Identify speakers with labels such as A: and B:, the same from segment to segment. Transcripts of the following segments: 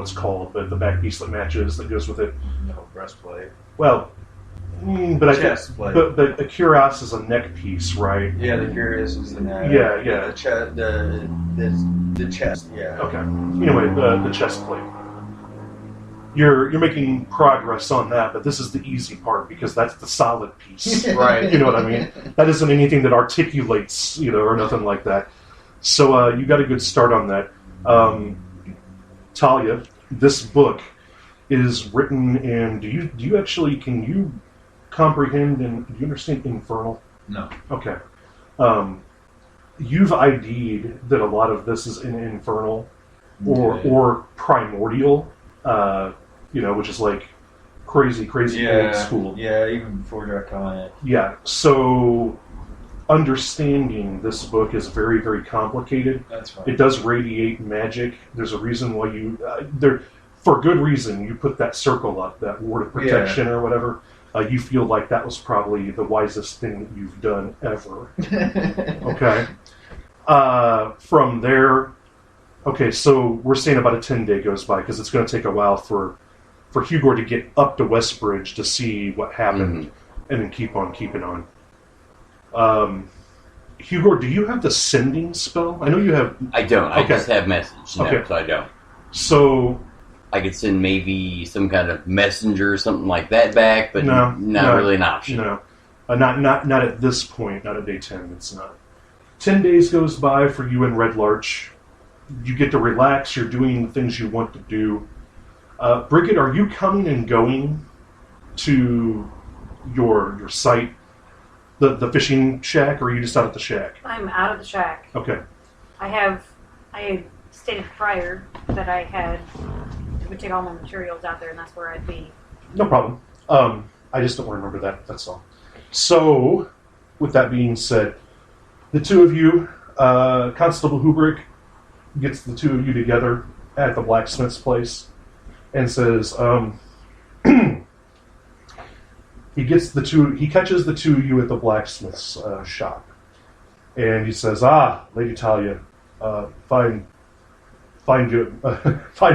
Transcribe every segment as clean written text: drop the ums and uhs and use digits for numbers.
A: what it's called, but the back piece that matches, that goes with it.
B: No, breastplate.
A: Well, but I think,
B: Plate.
A: but a cuirass is a neck piece, right?
B: Yeah, the cuirass is the neck.
A: Yeah.
B: The chest. Yeah.
A: Okay. Anyway, the chest plate. You're making progress on that, but this is the easy part because that's the solid piece.
B: Right.
A: You know what I mean? That isn't anything that articulates, or nothing like that. So you got a good start on that. Tahlia, this book is written in. Can you comprehend and do you understand Infernal?
B: No.
A: Okay. You've ID'd that a lot of this is in Infernal or Primordial, which is like crazy old school.
B: Yeah, even before Draconic.
A: Yeah, so understanding this book is very, very complicated.
B: That's right.
A: It does radiate magic. There's a reason why you, for good reason, you put that circle up, that ward of protection or whatever. You feel like that was probably the wisest thing that you've done ever. Okay. From there, so we're saying about a 10-day goes by because it's going to take a while for Hugor to get up to Westbridge to see what happened and then keep on keeping on. Hugor, do you have the sending spell? I know you have...
C: I don't. I just have message. No,
A: Okay.
C: so I don't.
A: So...
C: I could send maybe some kind of messenger or something like that back, but not really an option.
A: No. Not at this point. Not at day 10. It's not. 10 days goes by for you and Red Larch. You get to relax. You're doing the things you want to do. Brighed, are you coming and going to your site, the fishing shack, or are you just out at the shack?
D: I'm out of the shack.
A: Okay.
D: I had stated prior that I would take all my materials out there, and that's where I'd be.
A: No problem. I just don't remember that. That's all. So, with that being said, the two of you, Constable Hubrick gets the two of you together at the blacksmith's place and says, he catches the two of you at the blacksmith's shop. And he says, Lady Tahlia, find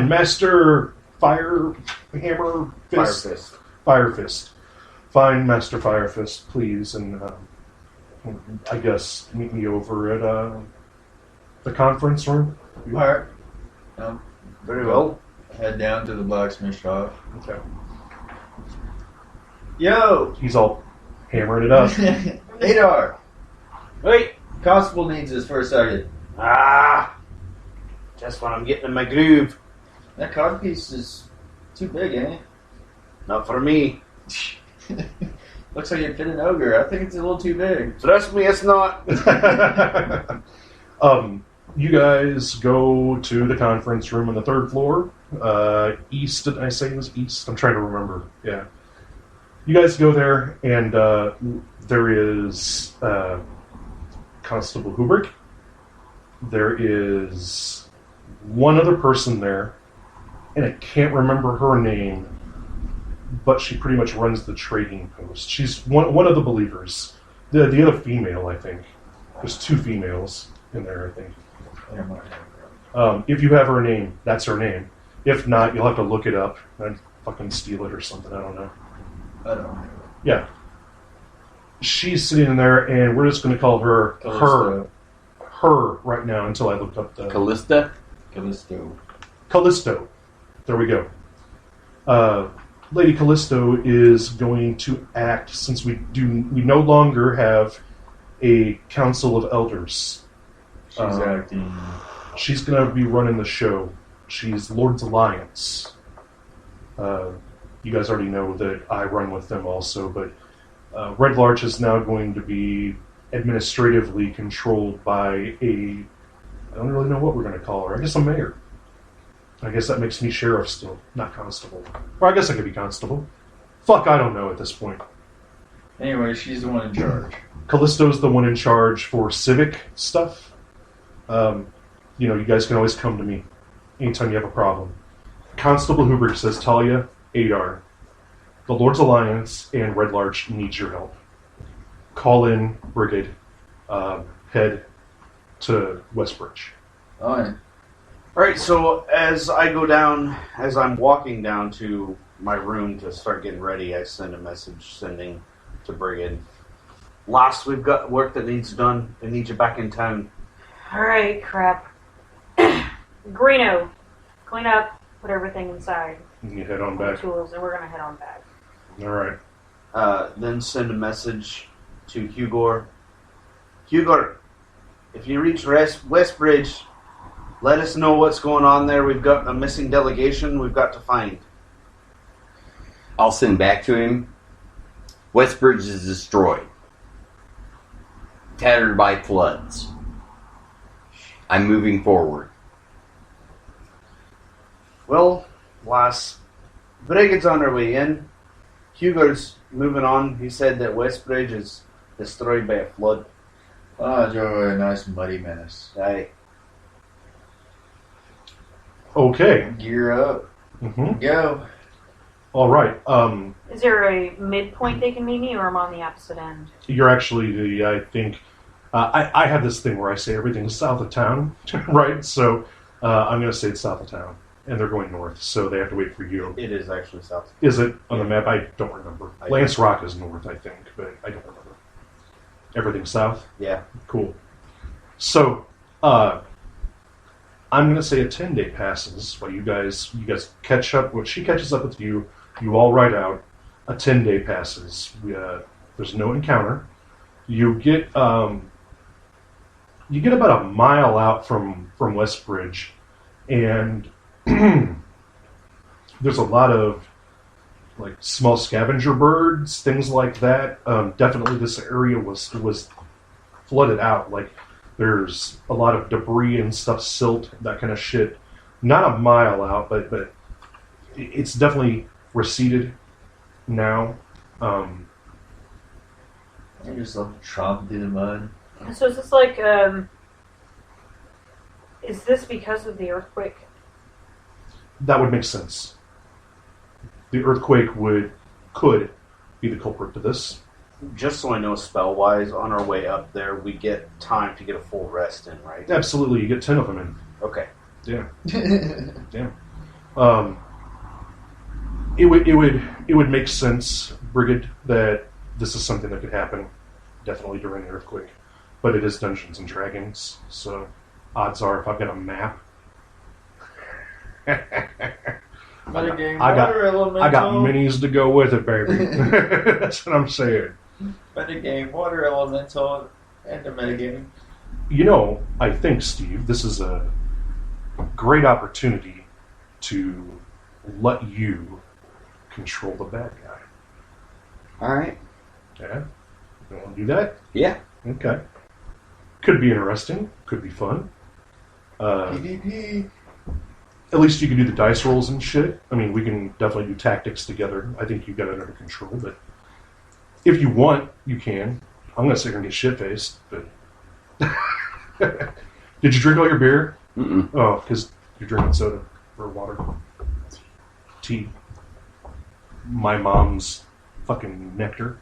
A: Master Fire Fist. Find Master Fire Fist, please, and I guess meet me over at the conference room.
B: All right. Very well. Head down to the blacksmith shop.
A: Okay.
B: Yo!
A: He's all hammering it up.
B: Adar!
E: Wait!
B: Constable needs us for a second.
E: Just when I'm getting in my groove.
B: That codpiece is too big, ain't it?
E: Not for me.
B: Looks like it fit an ogre. I think it's a little too big.
E: Trust me, it's not.
A: You guys go to the conference room on the third floor. East, did I say it was east? I'm trying to remember. Yeah. You guys go there, and there is Constable Hubrick. There is one other person there, and I can't remember her name, but she pretty much runs the trading post. She's one of the believers. The other female, I think. There's two females in there, I think. If you have her name, that's her name. If not, you'll have to look it up and fucking steal it or something. I don't know.
B: I don't know.
A: Yeah. She's sitting in there, and we're just going to call her her right now until I looked up the...
C: Callista?
A: Callisto. There we go. Lady Callisto is going to act, since we no longer have a council of elders.
B: She's acting.
A: She's going to be running the show. She's Lord's Alliance. You guys already know that I run with them also, but Red Larch is now going to be administratively controlled by I don't really know what we're going to call her. I guess a mayor. I guess that makes me sheriff still, not constable. Or I guess I could be constable. Fuck, I don't know at this point.
B: Anyway, she's the one in charge.
A: Callisto's the one in charge for civic stuff. You guys can always come to me anytime you have a problem. Constable Hubrick says, Tahlia, Adar, the Lord's Alliance and Red Larch needs your help. Call in Brighed. Head to Westbridge.
B: Alright.
E: All right, so as I'm walking down to my room to start getting ready, I send a message sending to Brighed. Last, we've got work that needs done. I need you back in town.
D: Alright, crap. Greeno, clean up, put everything inside.
A: And you head on
D: All
A: back.
D: the tools, and we're gonna head on back.
A: All right.
E: Then send a message to Hugor. Hugor, if you reach Westbridge, let us know what's going on there. We've got a missing delegation we've got to find.
C: I'll send back to him. Westbridge is destroyed. Tattered by floods. I'm moving forward.
E: Well, lass, Briged's on her way in. Hugor's moving on. He said that Westbridge is destroyed by a flood.
B: Oh, Joe, a nice muddy mess.
E: Aye.
A: Okay.
B: Gear up.
A: Mm-hmm.
B: Go.
A: All right.
D: Is there a midpoint they can meet me, or am I on the opposite end?
A: You're actually I think, I have this thing where I say everything's south of town, right? So I'm going to say it's south of town, and they're going north, so they have to wait for you.
E: It is actually south.
A: Is it on the map? I don't remember. Lance Rock is north, I think, but I don't remember. Everything's south?
E: Yeah.
A: Cool. So, I'm going to say a 10-day passes while you guys catch up. When she catches up with you, you all ride out. A 10-day passes. There's no encounter. You get about a mile out from Westbridge, and there's a lot of like small scavenger birds, things like that. Definitely, this area was flooded out. Like there's a lot of debris and stuff, silt, that kind of shit. Not a mile out, but it's definitely receded now.
B: I just love tromping through the mud.
D: So is this like, is this because of the earthquake?
A: That would make sense. The earthquake could be the culprit to this.
E: Just so I know, spell-wise, on our way up there, we get time to get a full rest in, right?
A: Absolutely, you get 10 of them in.
E: Okay.
A: Yeah. Yeah. It would make sense, Brighed, that this is something that could happen definitely during the earthquake. But it is Dungeons and Dragons, so odds are if I've got a map.
B: Metagame
A: I got
B: water elemental.
A: I got minis to go with it, baby. That's what I'm saying.
B: Metagame water elemental and the metagame.
A: You know, I think, Steve, this is a great opportunity to let you control the bad guy.
C: All right.
A: Yeah? You want to do that?
C: Yeah.
A: Okay. Could be interesting. Could be fun.
B: PvP.
A: At least you can do the dice rolls and shit. I mean, we can definitely do tactics together. I think you've got it under control, but if you want, you can. I'm going to sit here and get shit-faced, but... Did you drink all your beer?
C: Mm-mm.
A: Oh, because you're drinking soda or water. Tea. My mom's fucking nectar.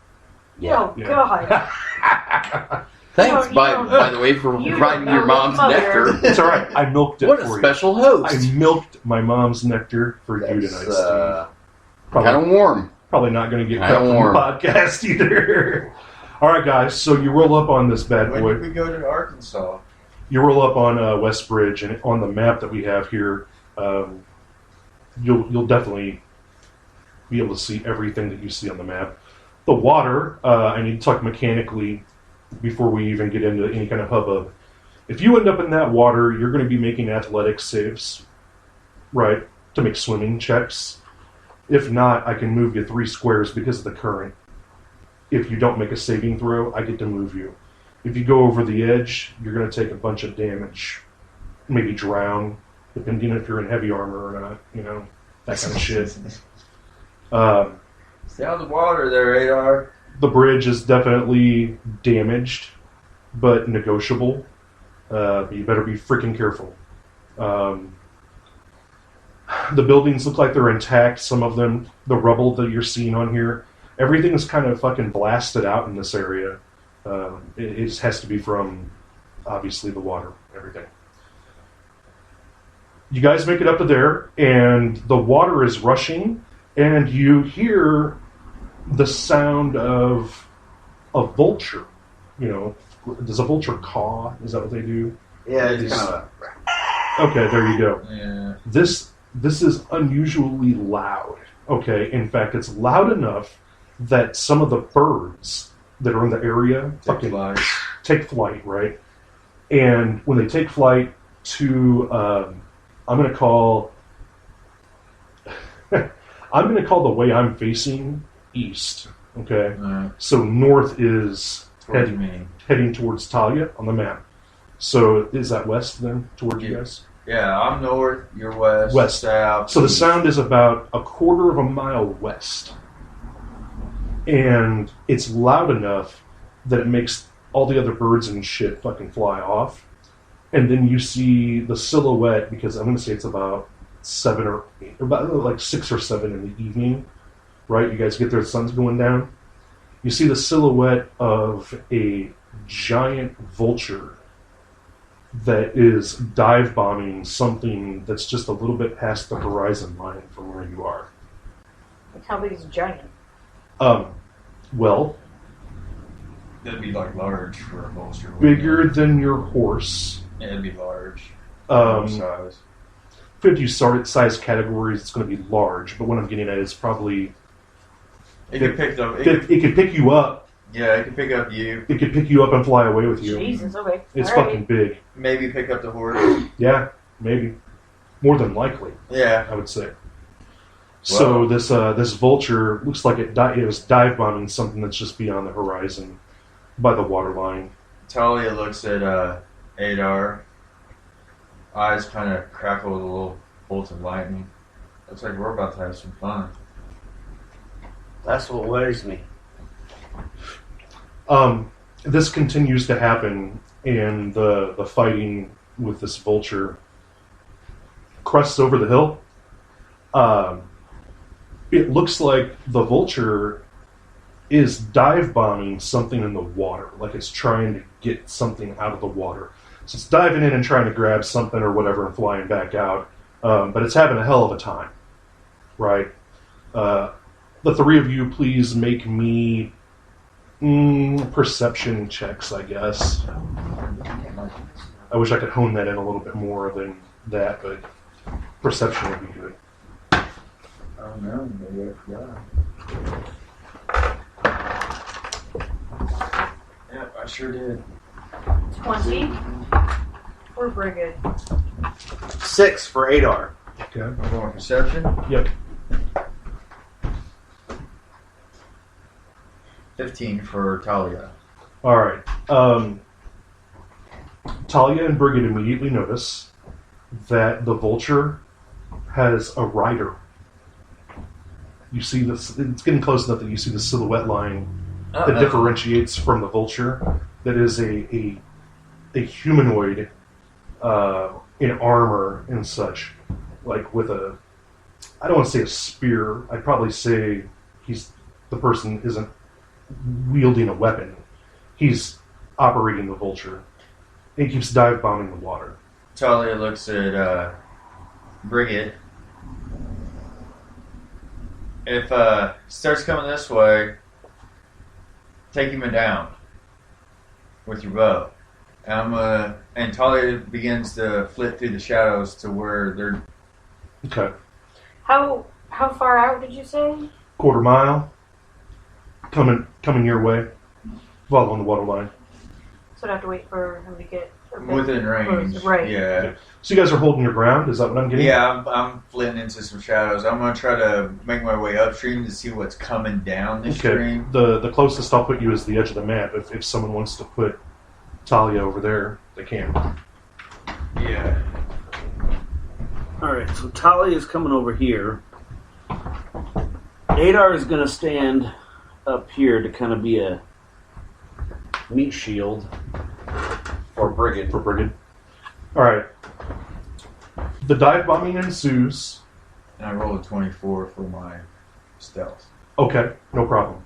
C: Yeah.
D: Oh, God.
C: Thanks,
D: You
C: by
D: don't-
C: the way, for
D: you
C: providing
D: don't
C: your
D: know
C: mom's
D: the mother.
C: nectar.
A: It's all right. I milked it
C: What a
A: for
C: special
A: you.
C: host.
A: I milked my mom's nectar for you tonight, Steve.
C: Kind of warm.
A: Probably not going to get
C: Kinda
A: cut from the
C: warm.
A: podcast either. All right, guys. So you roll up on this bad
B: When
A: boy.
B: did we go to Arkansas?
A: You roll up on Westbridge, and on the map that we have here, you'll definitely be able to see everything that you see on the map. The water, I need to talk mechanically before we even get into any kind of hubbub. If you end up in that water, you're going to be making athletics saves, right, to make swimming checks. If not, I can move you 3 squares because of the current. If you don't make a saving throw, I get to move you. If you go over the edge, you're going to take a bunch of damage. Maybe drown, depending if you're in heavy armor or not, that kind of shit.
B: Stay on the water there, Adar.
A: The bridge is definitely damaged, but negotiable. But you better be freaking careful. The buildings look like they're intact. Some of them, the rubble that you're seeing on here, everything is kind of fucking blasted out in this area. It just has to be from, obviously, the water, everything. You guys make it up to there, and the water is rushing, and you hear the sound of a vulture. You know, does a vulture caw? Is that what they do?
E: Yeah, it's kind of
A: Okay, there you go.
B: Yeah.
A: This is unusually loud. Okay, in fact, it's loud enough that some of the birds that are in the area take flight, right? And when they take flight to, I'm going to call the way I'm facing east. Okay, so north is heading towards Tahlia on the map. So is that west then towards you guys?
B: Yeah, I'm north, you're west.
A: West.
B: South.
A: So the sound is about a quarter of a mile west. And it's loud enough that it makes all the other birds and shit fucking fly off. And then you see the silhouette, because I'm going to say it's about 7 or 8, or about like 6 or 7 in the evening, right? You guys get there, the sun's going down. You see the silhouette of a giant vulture that is dive bombing something that's just a little bit past the horizon line from where you are.
D: How big is a giant?
A: Well,
B: That'd be like large for a vulture.
A: bigger than your horse.
B: Yeah, it'd be large.
A: If
B: Size.
A: you had to use size categories, it's going to be large. But what I'm getting at is probably
B: It could pick up.
A: it could pick you up.
B: Yeah, it could pick up you.
A: It could pick you up and fly away with you.
D: Jesus, okay.
A: It's
D: All right.
A: fucking big.
B: Maybe pick up the horse.
A: Yeah, maybe. More than likely,
B: Yeah.
A: I would say. So this vulture looks like it was dive bombing something that's just beyond the horizon by the water line.
B: Talia looks at Adar. Eyes kind of crackle with a little bolt of lightning. Looks like we're about to have some fun.
E: that's what worries me.
A: This continues to happen, and the fighting with this vulture crests over the hill. It looks like the vulture is dive bombing something in the water, like it's trying to get something out of the water. So it's diving in and trying to grab something or whatever and flying back out. But it's having a hell of a time, right? The three of you, please make me perception checks, I guess. I wish I could hone that in a little bit more than that, but perception would be good.
B: Oh no, maybe I forgot. Yep, I sure did.
D: 20 for Brighed.
E: 6 for Adar.
A: Okay.
B: I'm going perception.
A: Yep.
B: 15 for Talia.
A: All right. Tahlia and Brighed immediately notice that the vulture has a rider. You see this, it's getting close enough that you see the silhouette line that differentiates from the vulture. That is a humanoid in armor and such, like with a, I don't want to say a spear, I'd probably say the person isn't wielding a weapon. He's operating the vulture. He keeps dive bombing the water.
B: Talia looks at Brighed. If he starts coming this way, take him down with your bow. And Talia begins to flit through the shadows to where they're.
A: Okay.
D: How far out did you say?
A: Quarter mile. Coming your way. Following the water line.
D: So I'd have to wait for him to get
B: Within range.
D: close. Right.
B: Yeah.
A: So you guys are holding your ground? Is that what I'm getting?
B: Yeah, I'm flitting into some shadows. I'm going to try to make my way upstream to see what's coming down the stream.
A: The closest I'll put you is the edge of the map. If someone wants to put Tahlia over there, they can.
B: Yeah.
E: Alright, so Talia is coming over here. Adar is going to stand up here to kind of be a meat shield for Brighed.
A: For Brighed. Alright. The dive bombing ensues.
B: And I rolled a 24 for my stealth.
A: Okay, no problem.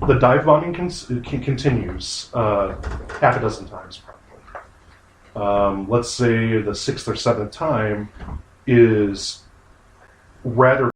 A: The dive bombing continues half a dozen times, probably. Let's say the 6th or 7th time, is rather